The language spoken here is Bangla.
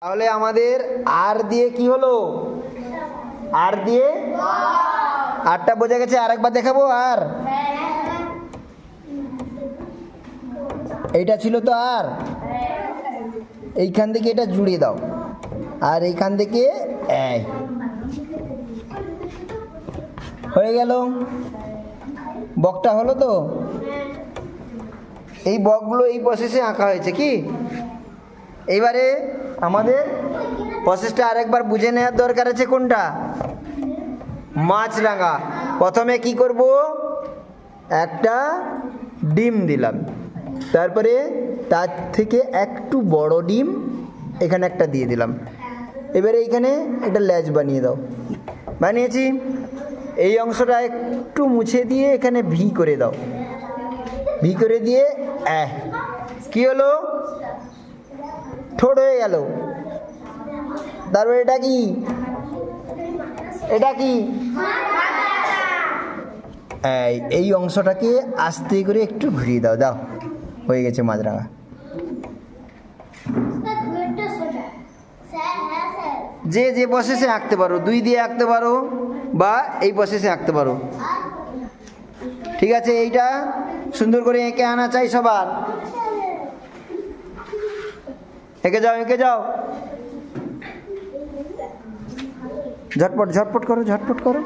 তাহলে আমাদের আর দিয়ে কি হলো? আর দিয়ে আরটা বোঝা গেছে। আরেকবার দেখাবো। আর এইটা ছিল তো আর, এইখান থেকে এটা জুড়ে দাও, আর এইখান থেকে এই হয়ে গেল। বকটা হলো তো। এই বকগুলো এই প্রসেসে আঁকা হয়েছে কি? এইবারে আমাদের প্রসেসটা আরেকবার বুঝে নেওয়ার দরকার আছে। কোনটা? মাছরাঙা। প্রথমে কি করব? একটা ডিম দিলাম, তারপরে তার থেকে একটু বড় ডিম এখানে একটা দিয়ে দিলাম। এবারে এইখানে একটা ল্যাজ বানিয়ে দাও। বানিয়েছি। এই অংশটা একটু মুছে দিয়ে এখানে ভি করে দাও। ভি করে দিয়ে কি হলো? ঠোঁট হয়ে গেল। তারপরে এটা কি? এটা কি? এই অংশটাকে আস্তে করে একটু ঘুরিয়ে দাও। দাও, হয়ে গেছে মাছরাঙা। যে যে প্রসেসে আঁকতে পারো, 2 দিয়ে আঁকতে পারো বা এই প্রসেসে আঁকতে পারো। ঠিক আছে, এইটা সুন্দর করে এঁকে আনা চাই সবার। এঁকে যাও, এঁকে যাও, ঝটপট ঝটপট করো, ঝটপট করো।